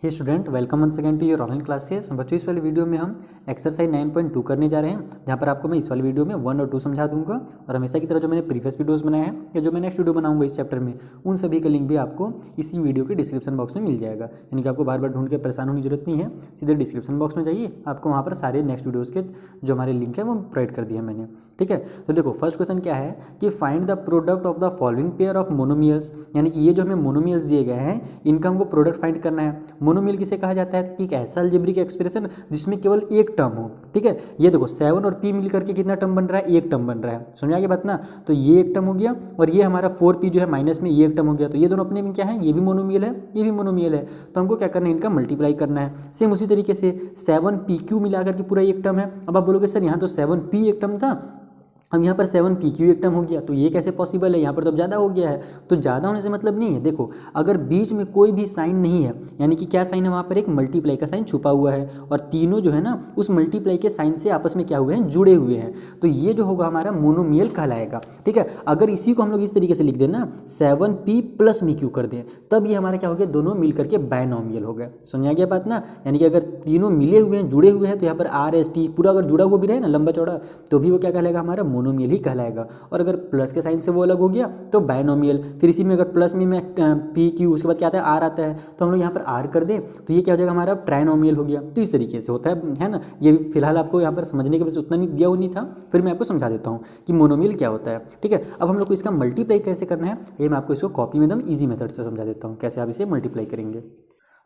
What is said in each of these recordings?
Hey student, welcome once again to your online classes. बच्चों, इस वाले वीडियो में हम एक्सरसाइज 9.2 करने जा रहे हैं, जहाँ पर आपको मैं इस वाले वीडियो में 1 और 2 समझा दूंगा। और हमेशा की तरह जो मैंने प्रीवियस वीडियोस बनाए हैं या जो मैं नेक्स्ट वीडियो बनाऊंगा इस चैप्टर में, उन सभी का लिंक भी आपको इसी वीडियो के डिस्क्रिप्शन बॉक्स में मिल जाएगा। यानी कि आपको बार बार ढूंढ के परेशान होने की जरूरत नहीं है, सीधे डिस्क्रिप्शन बॉक्स में जाइए, आपको वहाँ पर सारे नेक्स्ट वीडियोज़ के जो हमारे लिंक है वो प्रोवाइड कर दिए मैंने। ठीक है, तो देखो फर्स्ट क्वेश्चन क्या है कि find the product of the following pair of monomials. यानी कि ये जो हमें मोनोमियल्स दिए गए हैं, इनका हमको प्रोडक्ट फाइंड करना है। मोनोमियल किसे कहा जाता है कि एक ऐसा अलजेब्रिक एक्सप्रेशन जिसमें केवल एक टर्म हो। ठीक है, ये देखो 7 और p मिलकर के कितना टर्म बन रहा है, एक टर्म बन रहा है। समझ आ गया बात ना। तो ये एक टर्म हो गया और ये हमारा 4p जो है माइनस में ये एक टर्म हो गया। तो ये दोनों अपने में क्या है, ये भी मोनोमियल है, ये भी मोनोमियल है। तो हमको क्या करना है, इनका मल्टीप्लाई करना है। सेम उसी तरीके से 7pq मिलाकर के पूरा एक टर्म है। अब आप बोलोगे सर यहाँ तो 7p एक टर्म था, अब यहाँ पर 7pq एक टर्म हो गया, तो ये कैसे पॉसिबल है, यहाँ पर तो अब ज़्यादा हो गया है। तो ज़्यादा होने से मतलब नहीं है। देखो अगर बीच में कोई भी साइन नहीं है, यानी कि क्या साइन है वहाँ पर, एक मल्टीप्लाई का साइन छुपा हुआ है और तीनों जो है ना उस मल्टीप्लाई के साइन से आपस में क्या हुए हैं, जुड़े हुए हैं, तो ये जो होगा हमारा मोनोमियल कहलाएगा। ठीक है, अगर इसी को हम लोग इस तरीके से लिख दें ना 7p प्लस में q कर दें, तब ये हमारा क्या हो गया, दोनों मिल करके बायनोमियल हो गए। समझ आ गया बात ना। यानी कि अगर तीनों मिले हुए हैं, जुड़े हुए हैं, तो यहाँ पर आर एस टी पूरा अगर जुड़ा हुआ भी रहे ना लंबा चौड़ा, तो भी वो क्या कहलाएगा, हमारा मोनोमियल ही कहलाएगा। और अगर प्लस के साइन से वो अलग हो गया तो बायनोमियल। फिर इसी में अगर प्लस में पी क्यू, उसके बाद क्या आता है, आर आता है, तो हम लोग यहाँ पर आर कर दें तो ये क्या हो जाएगा, हमारा ट्राइनोमियल हो गया। तो इस तरीके से होता है ना। ये फिलहाल आपको यहाँ पर समझने के बस उतना नहीं दिया हुआ नहीं था, फिर मैं आपको समझा देता हूँ कि मोनोमियल क्या होता है। ठीक है, अब हम लोग को इसका मल्टीप्लाई कैसे करना है, ये मैं आपको इसको कॉपी में एकदम ईजी मेथड से समझा देता हूँ कैसे आप इसे मल्टीप्लाई करेंगे।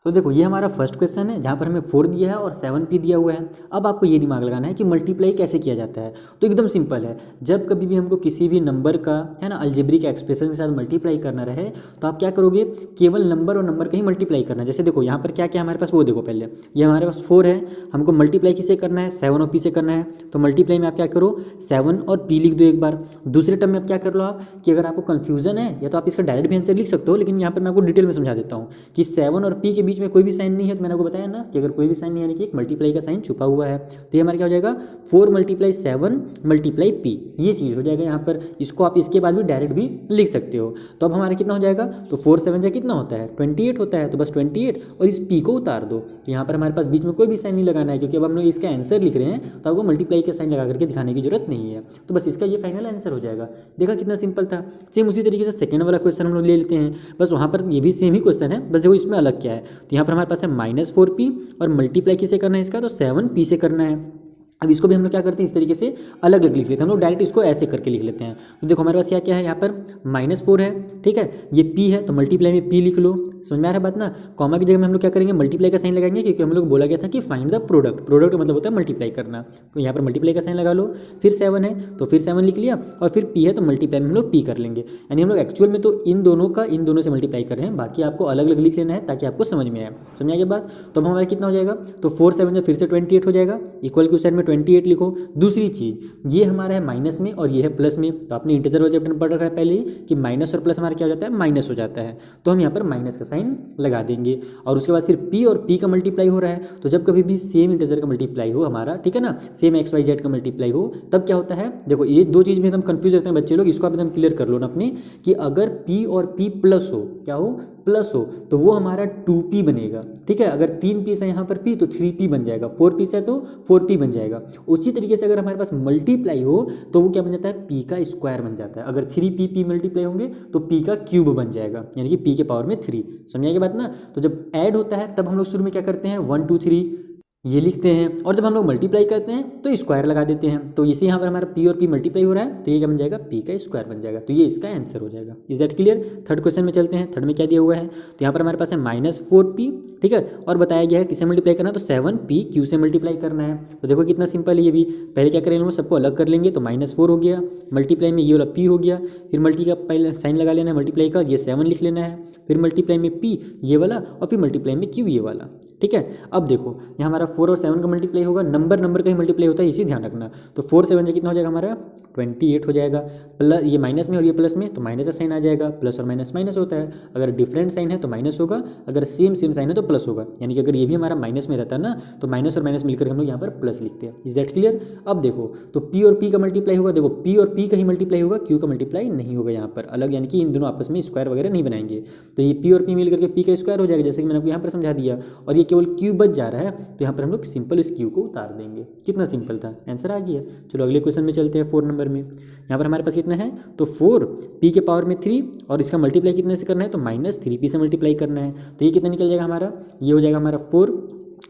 तो देखो ये हमारा फर्स्ट क्वेश्चन है, जहाँ पर हमें 4 दिया है और 7p दिया हुआ है। अब आपको ये दिमाग लगाना है कि मल्टीप्लाई कैसे किया जाता है। तो एकदम सिंपल है, जब कभी भी हमको किसी भी नंबर का है ना अलजेब्रिक एक्सप्रेशन के साथ मल्टीप्लाई करना रहे, तो आप क्या करोगे, केवल नंबर और नंबर का ही मल्टीप्लाई करना है। जैसे देखो यहाँ पर क्या क्या हमारे पास, वो देखो पहले ये हमारे पास 4 है, हमको मल्टीप्लाई किसे करना है, 7 और p से करना है। तो मल्टीप्लाई में आप क्या करो, 7 और p लिख दो एक बार। दूसरे टर्म में आप क्या कर लो आप, कि अगर आपको कन्फ्यूजन है या तो आप इसका डायरेक्ट भी आंसर लिख सकते हो, लेकिन यहाँ पर मैं आपको डिटेल में समझा देता हूँ कि 7 और p के बीच में कोई भी साइन नहीं है। तो मैंने आपको बताया ना कि अगर कोई भी साइन नहीं, यानी कि एक मल्टीप्लाई का साइन छुपा हुआ है, तो ये हमारा क्या हो जाएगा, 4 × 7 × p, ये चीज़ हो जाएगा यहाँ पर। इसको आप इसके बाद भी डायरेक्ट भी लिख सकते हो। तो अब हमारा कितना हो जाएगा, तो 4 7 से कितना होता है, 28 होता है। तो बस 28 और इस p को उतार दो। तो यहाँ पर हमारे पास बीच में कोई भी साइन नहीं लगाना है, क्योंकि अब हम लोग इसका आंसर लिख रहे हैं, तो आपको मल्टीप्लाई का साइन लगा करके दिखाने की जरूरत नहीं है। तो बस इसका ये फाइनल आंसर हो जाएगा। देखा कितना सिंपल था। सेम उसी तरीके से सेकंड वाला क्वेश्चन हम लोग ले लेते हैं, बस वहाँ पर ये भी सेम ही क्वेश्चन है, बस देखो इसमें अलग क्या है। तो यहाँ पर हमारे पास है -4p और मल्टीप्लाई किसे करना है इसका, तो 7p से करना है। अब इसको भी हम लोग क्या करते हैं, इस तरीके से अलग अलग लिख लेते हैं। हम लोग डायरेक्ट इसको ऐसे करके लिख लेते हैं। तो देखो हमारे पास क्या है, यहाँ पर -4 है, ठीक है, ये p है, तो मल्टीप्लाई में p लिख लो। समझ में आ रहा है बात ना। कॉमा की जगह में हम लोग क्या करेंगे, मल्टीप्लाई का साइन लगाएंगे, क्योंकि हम लोग बोला गया था कि फाइंड द प्रोडक्ट। प्रोडक्ट का मतलब होता है मल्टीप्लाई करना। तो यहाँ पर मल्टीप्लाई का साइन लगा लो। फिर 7 है तो फिर 7 लिख लिया, और फिर p है तो मल्टीप्लाई में हम लोग p कर लेंगे। यानी हम लोग एक्चुअल में तो इन दोनों से मल्टीप्लाई कर रहे हैं, बाकी आपको अलग अलग लिख लेना है ताकि आपको समझ में आए। समझ आ गया बात। तो अब हमारा कितना हो जाएगा, तो 4 7 से फिर से 28 हो जाएगा। इक्वल के उस साइड में 28 लिखो। दूसरी चीज़, ये हमारा है माइनस में और ये है प्लस में। तो आपने इंटीजर वाले चैप्टर में पढ़ रखा है पहले ही कि माइनस और प्लस हमारा क्या हो जाता है, माइनस हो जाता है। तो हम यहाँ पर माइनस का साइन लगा देंगे। और उसके बाद फिर p और p का मल्टीप्लाई हो रहा है, तो जब कभी भी सेम इंटीजर का मल्टीप्लाई हो हमारा, ठीक है ना, सेम x y z का मल्टीप्लाई हो, तब क्या होता है, देखो ये दो चीज़ में एकदम कंफ्यूज रहते हैं बच्चे लोग। इसको आप एकदम क्लियर कर लो ना अपने, कि अगर p और p प्लस हो, क्या हो, प्लस हो, तो वो हमारा 2p बनेगा। ठीक है, अगर 3 पीस है यहाँ पर p तो 3p बन जाएगा, 4 पीस है तो 4p बन जाएगा। उसी तरीके से अगर हमारे पास मल्टीप्लाई हो तो वो क्या बन जाता है, p का स्क्वायर बन जाता है। अगर 3p मल्टीप्लाई होंगे तो p का क्यूब बन जाएगा, यानी कि p के पावर में 3। समझिए बात ना। तो जब ऐड होता है तब हम लोग शुरू में क्या करते हैं, 1 2 3 ये लिखते हैं, और जब हम लोग मल्टीप्लाई करते हैं तो स्क्वायर लगा देते हैं। तो इसी यहाँ पर हमारा p और p मल्टीप्लाई हो रहा है, तो ये क्या बन जाएगा, p का स्क्वायर बन जाएगा। तो ये इसका आंसर हो जाएगा। Is that clear. Third question में चलते हैं। थर्ड में क्या दिया हुआ है, तो यहाँ पर हमारे पास है -4p, ठीक है, और बताया गया है किसे मल्टीप्लाई करना है, तो 7pq से मल्टीप्लाई करना है। तो देखो कितना सिंपल है ये भी। पहले क्या करेंगे, सबको अलग कर लेंगे, तो -4 हो गया, मल्टीप्लाई में ये वाला p हो गया, फिर मल्टी का पहले साइन लगा लेना है मल्टीप्लाई का, ये 7 लिख लेना है, फिर मल्टीप्लाई में p ये वाला, और फिर मल्टीप्लाई में q ये वाला। ठीक है, अब देखो यहाँ हमारा 4 और 7 का मल्टीप्लाई होगा, नंबर का ही मल्टीप्लाई होता है, इसी ध्यान रखना। तो 4 7 से कितना हो जाएगा हमारा 28 हो जाएगा। प्लस ये माइनस में और ये प्लस में, तो माइनस का साइन आ जाएगा। प्लस और माइनस माइनस होता है, अगर डिफरेंट साइन है तो माइनस होगा, अगर सेम साइन है तो प्लस होगा। यानी कि अगर ये भी हमारा माइनस में रहता है ना, तो माइनस और माइनस मिलकर हम लोग यहाँ पर प्लस लिखते हैं। Is that clear? अब देखो, तो पी और पी का मल्टीप्लाई होगा, देखो पी और पी का ही मल्टीप्लाई होगा, क्यू का मल्टीप्लाई नहीं होगा यहाँ पर अलग, यानी कि इन दोनों आपस में स्क्वायर वगैरह नहीं बनाएंगे। तो ये पी और पी मिल करके पी का स्क्वायर हो जाएगा, जैसे कि मैंने आपको यहाँ पर समझा दिया। और ये केवल क्यू बच जा रहा है, तो यहाँ पर हम लोग सिंपल इस क्यू को उतार देंगे। कितना सिंपल था, आंसर आ गया। चलो अगले क्वेश्चन में चलते हैं। 4 नंबर में यहाँ पर हमारे पास कितना है, तो 4 पी के पावर में 3 और इसका मल्टीप्लाई कितने से करना है, तो -3p से मल्टीप्लाई करना है। तो ये कितना निकल जाएगा हमारा, ये हो जाएगा हमारा 4,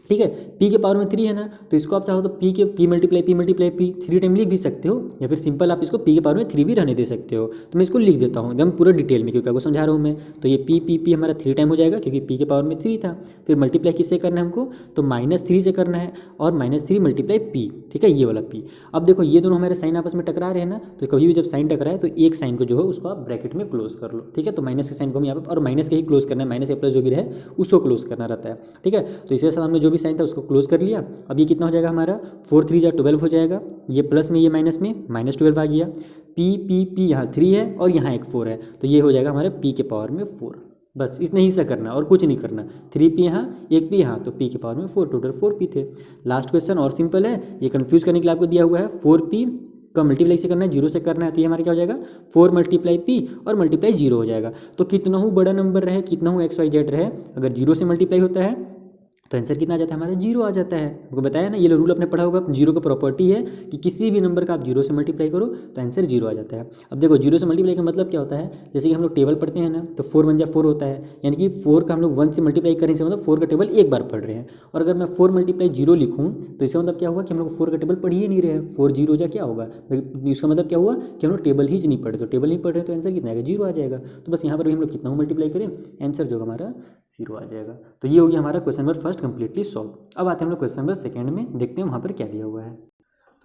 ठीक है। पी के पावर में 3 है ना, तो इसको आप चाहो तो पी मल्टीप्लाई पी 3 टाइम लिख भी सकते हो, या फिर सिंपल आप इसको पी के पावर में 3 भी रहने दे सकते हो। तो मैं इसको लिख देता हूँ एकदम पूरा डिटेल में, क्योंकि आपको समझा रहा हूँ मैं। तो ये पी हमारा 3 टाइम हो जाएगा, क्योंकि पी के पावर में 3 था। फिर मल्टीप्लाई किससे करना है हमको, तो -3 से करना है, और -3 मल्टीप्लाई पी, ठीक है, ये वाला पी। अब देखो ये दोनों हमारे साइन आपस में टकरा रहे हैं ना, तो कभी भी जब साइन टकराए तो एक साइन को जो है उसको आप ब्रैकेट में क्लोज कर लो, ठीक है। तो माइनस के साइन को हम यहाँ पर, और माइनस के ही क्लोज करना है, माइनस या प्लस जो भी रहे उसको क्लोज करना रहता है, ठीक है। तो इसके साथ हमने जो भी साइन था उसको क्लोज कर लिया। अब ये कितना हो जाएगा हमारा, 4 3 जा 12 हो जाएगा। ये प्लस में ये माइनस में -12 आ गया। पी यहाँ 3 है और यहाँ एक 4 है, तो ये हो जाएगा हमारे पी के पावर में 4। बस इतना ही सा करना और कुछ नहीं करना। 3p यहाँ, एक p यहाँ, तो p के पावर में 4, टोटल 4p थे। लास्ट क्वेश्चन और सिंपल है, ये कंफ्यूज करने के लिए आपको दिया हुआ है। 4p का मल्टीप्लाई से करना है, 0 से करना है, तो ये हमारा क्या हो जाएगा 4 मल्टीप्लाई p और मल्टीप्लाई 0 हो जाएगा। तो कितना ही बड़ा नंबर रहे, कितना ही XYZ रहे, अगर 0 से मल्टीप्लाई होता है तो आंसर कितना आ जाता है हमारा, 0 आ जाता है। आपको बताया ना, ये रूल आपने पढ़ा होगा। 0 का प्रॉपर्टी है कि किसी भी नंबर का आप 0 से मल्टीप्लाई करो तो आंसर 0 आ जाता है। अब देखो 0 से मल्टीप्लाई का मतलब क्या होता है, जैसे कि हम लोग टेबल पढ़ते हैं ना, तो 4 1 जा 4 होता है, यानी कि 4 का हम लोग 1 से मल्टीप्लाई करने से मतलब 4 का टेबल एक बार पढ़ रहे हैं। और अगर मैं 4 मल्टीप्लाई 0 लिखूँ तो इसका मतलब क्या हुआ कि हम लोग 4 का टेबल पढ़ ही नहीं रहे हैं। 4 0 जा क्या होगा, इसका मतलब क्या हुआ कि हम लोग टेबल ही नहीं पढ़े, तो टेबल नहीं पढ़ रहे तो आंसर कितना आएगा, 0 आ जाएगा। तो बस यहाँ पर भी हम लोग कितना मल्टीप्लाई करें, आंसर जो हमारा 0 आ जाएगा। तो ये हो गया हमारा question number first completely solve. अब आते हैं हम लोग क्वेश्चन नंबर सेकंड में, देखते हैं वहाँ पर क्या दिया हुआ है।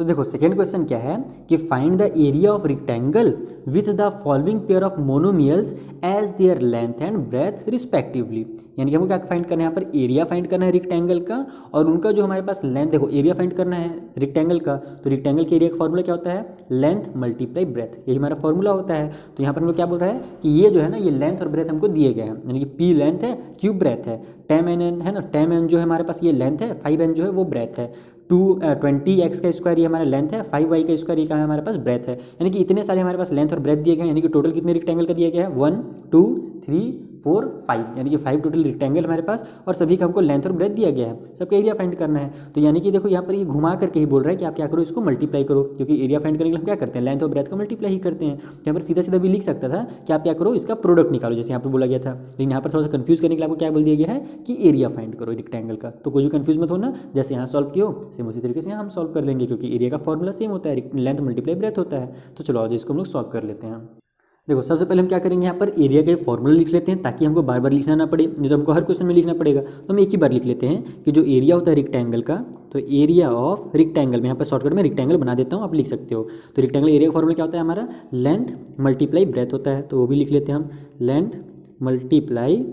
तो देखो सेकंड क्वेश्चन क्या है कि find the area of rectangle with the following pair of monomials as their length and breadth respectively. यानी कि हमको क्या फाइंड करना है, यहाँ पर एरिया फाइंड करना है रेक्टेंगल का, और उनका जो हमारे पास लेंथ, देखो एरिया फाइंड करना है रेक्टेंगल का, तो रेक्टेंगल के एरिया का फॉर्मूला क्या होता है, लेंथ मल्टीप्लाई ब्रेथ, यही हमारा फॉर्मूला होता है। तो यहाँ पर हम लोग क्या बोल रहा है कि ये जो है ना, ये लेंथ और ब्रेथ हमको दिए गए हैं, यानी कि पी लेंथ है, क्यू ब्रेथ है, 10n है ना, 10n जो है हमारे पास ये लेंथ है, 5n जो है वो ब्रेथ है, 20x का स्क्वायर ये हमारा लेंथ है, 5y का स्क्वायर ये हमारे पास ब्रेथ है। यानी कि इतने सारे हमारे पास लेंथ और ब्रेथ दिए गए हैं, यानी कि टोटल कितने रेक्टेंगल का दिया गया है, 1 2 3 4 5, यानी कि 5 टोटल रेक्टेंगल हमारे पास, और सभी का हमको लेंथ और ब्रेथ दिया गया है, सबका एरिया फाइंड करना है। तो यानी कि देखो यहाँ पर ये घुमा करके ही बोल रहा है कि आप क्या करो, इसको मल्टीप्लाई करो, क्योंकि एरिया फाइंड करने के लिए हम क्या करते हैं, लेंथ और ब्रेथ का मल्टीप्लाई ही करते हैं। यहाँ पर सीधा सीधा भी लिख सकता था कि आप क्या करो, इसका प्रोडक्ट निकालो, जैसे यहाँ पर बोला गया था, लेकिन यहाँ पर थोड़ा सा कंफ्यूज करने के लिए आपको क्या बोल दिया गया है कि एरिया फाइंड करो रेक्टेंगल का। तो कोई भी कंफ्यूज मत होना, जैसे यहाँ सॉल्व किया सेम उसी तरीके से यहाँ हम सॉल्व कर लेंगे, क्योंकि एरिया का फॉर्मूला सेम होता है, लेंथ मल्टीप्लाई ब्रेथ होता है। तो चलो आज इसको हम लोग सॉल्व कर लेते हैं। देखो सबसे पहले हम क्या करेंगे, यहाँ पर एरिया के फॉर्मूला लिख लेते हैं, ताकि हमको बार बार लिखना ना पड़े, नहीं तो हमको हर क्वेश्चन में लिखना पड़ेगा। तो हम एक ही बार लिख लेते हैं कि जो एरिया होता है रेक्टेंगल का, तो एरिया ऑफ रेक्टेंगल, मैं यहाँ पर शॉर्टकट में रेक्टेंगल बना देता हूँ, आप लिख सकते हो। तो रेक्टेंगल एरिया का फॉर्मूला क्या होता है हमारा, लेंथ मल्टीप्लाई ब्रेथ होता है, तो वो भी लिख लेते हैं हम, लेंथ मल्टीप्लाई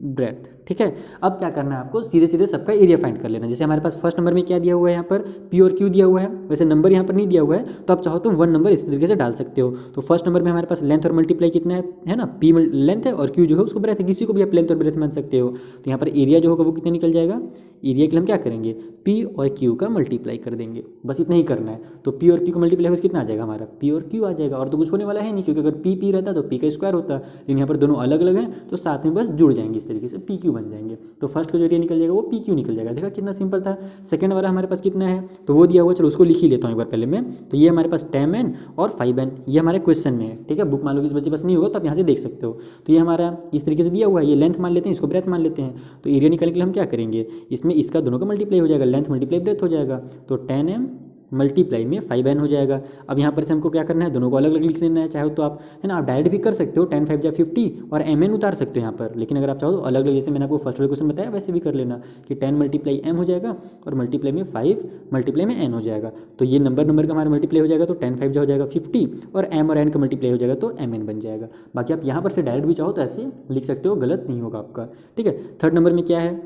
ब्रेथ, ठीक है। अब क्या करना है आपको, सीधे सीधे सबका एरिया फाइंड कर लेना। जैसे हमारे पास फर्स्ट नंबर में क्या दिया हुआ है, यहाँ पर पी और क्यू दिया हुआ है, वैसे नंबर यहाँ पर नहीं दिया हुआ है, तो आप चाहो तो 1 नंबर इस तरीके से डाल सकते हो। तो फर्स्ट नंबर में हमारे पास लेंथ और मल्टीप्लाई कितना है ना, पी लेंथ है और क्यू जो है उसको ब्रेथ है, किसी को भी आप लेंथ और ब्रेथ मान सकते हो। तो यहाँ पर एरिया जो होगा वो कितना निकल जाएगा, एरिया के लिए हम क्या करेंगे, पी और क्यू का मल्टीप्लाई कर देंगे, बस इतना ही करना है। तो पी और क्यू का मल्टीप्लाई होकर कितना आ जाएगा हमारा, पी और क्यू आ जाएगा, और तो कुछ होने वाला है नहीं, क्योंकि अगर पी रहता तो पी का स्क्वायर होता, लेकिन यहाँ पर दोनों अलग अलग हैं, तो साथ में बस जुड़ जाएंगे, इस तरीके से पी क्यू बन जाएंगे। तो फर्स्ट का जो एरिया निकल जाएगा वो पी क्यू निकल जाएगा। देखा कितना सिंपल था। सेकंड वाला हमारे पास कितना है, तो वो दिया हुआ, चलो उसको लिख ही लेता हूँ एक बार पहले मैं। तो ये हमारे पास 10n और 5n, ये हमारे क्वेश्चन में है, ठीक है। बुक मान लो इस बच्चे पास नहीं होगा तो आप यहाँ से देख सकते हो। तो ये हमारा इस तरीके से दिया हुआ है, ये लेंथ मान लेते हैं, इसको ब्रेथ मान लेते हैं। तो एरिया निकालने के लिए हम क्या करेंगे, इसमें इसका दोनों का मल्टीप्लाई हो जाएगा, लेंथ मल्टीप्लाई ब्रेथ हो जाएगा, तो 10m मल्टीप्लाई में 5n हो जाएगा। अब यहाँ पर से हमको क्या करना है, दोनों को अलग अलग लिख लेना है, चाहे तो आप है ना, आप डायरेक्ट भी कर सकते हो, 10 5 जा 50 और mn उतार सकते हो यहाँ पर, लेकिन अगर आप चाहो तो अलग अलग, जैसे मैंने आपको फर्स्ट वाले क्वेश्चन बताया वैसे भी कर लेना कि 10 मल्टीप्लाई m हो जाएगा और मल्टीप्लाई में 5 मल्टीप्लाई में n हो जाएगा। तो ये नंबर का हमारा मल्टीप्लाई हो जाएगा, तो 10 5 जा हो जाएगा 50 और m और n का मल्टीप्लाई हो जाएगा तो mn बन जाएगा। बाकी आप यहाँ पर से डायरेक्ट भी चाहो तो ऐसे लिख सकते हो, गलत नहीं होगा आपका, ठीक है। थर्ड नंबर में क्या है,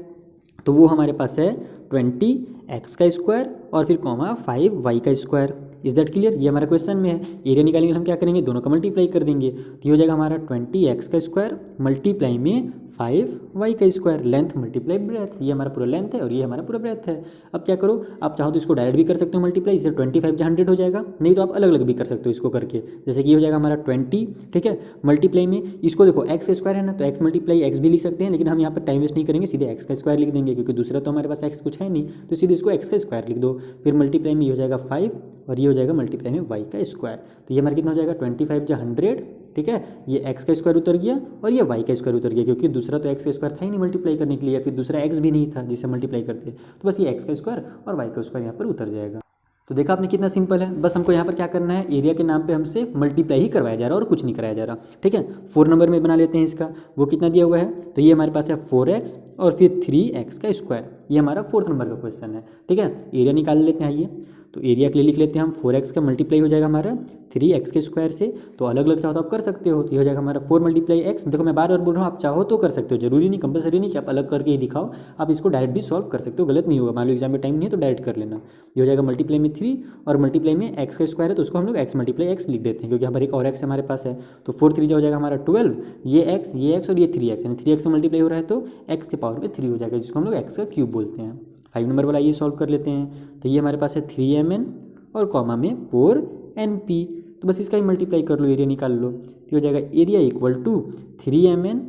तो वो हमारे पास है 20x का स्क्वायर और फिर कॉमा 5y का स्क्वायर। Is that clear? ये हमारा क्वेश्चन में है। एरिया निकालेंगे हम क्या करेंगे, दोनों का मल्टीप्लाई कर देंगे तो ये हो जाएगा हमारा 20x का स्क्वायर मल्टीप्लाई में 5y का स्क्वायर। लेंथ मल्टीप्लाई ब्रेथ, ये हमारा पूरा लेंथ है और ये हमारा पूरा ब्रेथ है। अब क्या करो, आप चाहो तो इसको डायरेक्ट भी कर सकते हो मल्टीप्लाई, इससे 25 से 100 हो जाएगा, नहीं तो आप अलग अलग भी कर सकते हो इसको करके। जैसे कि ये हो जाएगा हमारा 20, ठीक है, मल्टीप्लाई में इसको देखो x का स्क्वायर है ना, तो x मल्टीप्लाई x भी लिख सकते हैं, लेकिन हम यहाँ पर टाइम वेस्ट नहीं करेंगे, सीधे x का स्क्वायर लिख देंगे क्योंकि दूसरा तो हमारे पास x कुछ है नहीं, तो सीधे इसको x का स्क्वायर लिख दो। फिर मल्टीप्लाई में ये हो जाएगा 5 और ये हो जाएगा मल्टीप्लाई में y का स्क्वायर। तो ये हमारा कितना हो जाएगा 25 या 100, ठीक है। ये x का स्क्वायर उतर गया और ये y का स्क्वायर उतर गया, क्योंकि दूसरा तो x का स्क्वायर था ही नहीं मल्टीप्लाई करने के लिए, फिर दूसरा x भी नहीं था जिससे मल्टीप्लाई करते, तो बस ये x का स्क्वायर और y का स्क्वायर यहाँ पर उतर जाएगा। तो देखा आपने कितना सिंपल है। बस हमको यहाँ पर क्या करना है, एरिया के नाम पे हमसे मल्टीप्लाई ही करवाया जा रहा है और कुछ नहीं कराया जा रहा, ठीक है। 4 नंबर में बना लेते हैं इसका, वो कितना दिया हुआ है, तो ये हमारे पास है 4x और फिर 3x का स्क्वायर। ये हमारा 4th नंबर का क्वेश्चन है, ठीक है। एरिया निकाल लेते हैं, आइए तो एरिया के लिए लिख लेते हैं हम 4x का मल्टीप्लाई हो जाएगा हमारा 3x के स्क्वायर से। तो अलग अलग चाहो तो आप कर सकते हो, तो ये हो जाएगा हमारा 4 मल्टीप्लाई x। देखो मैं बार बार बोल रहा हूँ, आप चाहो तो कर सकते हो, जरूरी नहीं, कंपलसरी नहीं कि आप अलग करके ही दिखाओ, आप इसको डायरेक्ट भी सॉल्व कर सकते हो, गलत नहीं होगा। मान लो एग्जाम में टाइम नहीं है तो डायरेक्ट कर लेना। ये हो जाएगा मल्टीप्लाई में 3 और मल्टीप्लाई में x का स्क्वायर है, तो उसको हम लोग x मल्टीप्लाई x लिख देते हैं क्योंकि यहाँ पर एक और x हमारे पास है। तो 4 3 हो जाएगा हमारा 12, ये x और ये 3x, यानी 3x से मल्टीप्लाई हो रहा है तो x के पावर में 3 हो जाएगा, जिसको हम लोग x का क्यूब बोलते हैं। 5 नंबर वाला ये सॉल्व कर लेते हैं, तो ये हमारे पास है 3mn और कॉमा में 4np। तो बस इसका ही मल्टीप्लाई कर लो, एरिया निकाल लो, तो हो जाएगा area equal to 3mn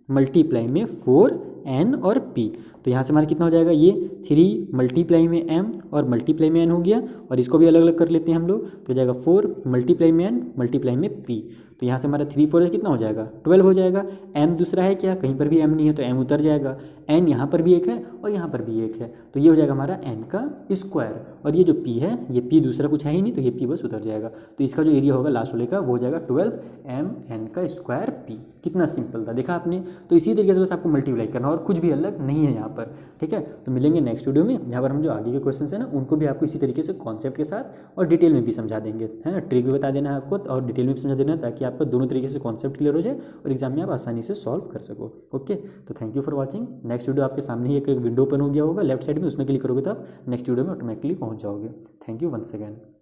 multiply में 4n और p। तो यहाँ से हमारा कितना हो जाएगा, ये 3 मल्टीप्लाई में m और मल्टीप्लाई में n हो गया, और इसको भी अलग अलग कर लेते हैं हम लोग, तो हो जाएगा 4 मल्टीप्लाई में n मल्टीप्लाई में p। तो यहाँ से हमारा 3 4 कितना हो जाएगा 12 हो जाएगा। m दूसरा है क्या, कहीं पर भी m नहीं है तो m उतर जाएगा, n यहाँ पर भी एक है और यहाँ पर भी एक है, तो ये हो जाएगा हमारा n का स्क्वायर। और ये जो p है, ये p दूसरा कुछ है ही नहीं, तो ये p बस उतर जाएगा। तो इसका जो एरिया होगा लास्ट वाले का वो हो जाएगा 12mn का स्क्वायर p। कितना सिंपल था, देखा आपने। तो इसी तरीके से बस आपको मल्टीप्लाई करना और कुछ भी अलग नहीं है यहाँ पर, ठीक है। तो मिलेंगे नेक्स्ट वीडियो में, जहाँ पर हम जो आगे के क्वेश्चन है ना उनको भी आपको इसी तरीके से कॉन्सेप्ट के साथ और डिटेल में भी समझा देंगे, है ना। ट्रिक भी बता देना है आपको और डिटेल में भी समझा देना है, ताकि आपका दोनों तरीके से कॉन्सेप्ट क्लियर हो जाए और एग्जाम में आप आसानी से सॉल्व कर सको। ओके, तो thank you for watching. Next video आपके सामने ही एक विंडो ओपन हो गया होगा लेफ्ट साइड में, उसमें क्लिक करोगे तो आप नेक्स्ट वीडियो में ऑटोमेटिकली पहुंच जाओगे। Thank you once again.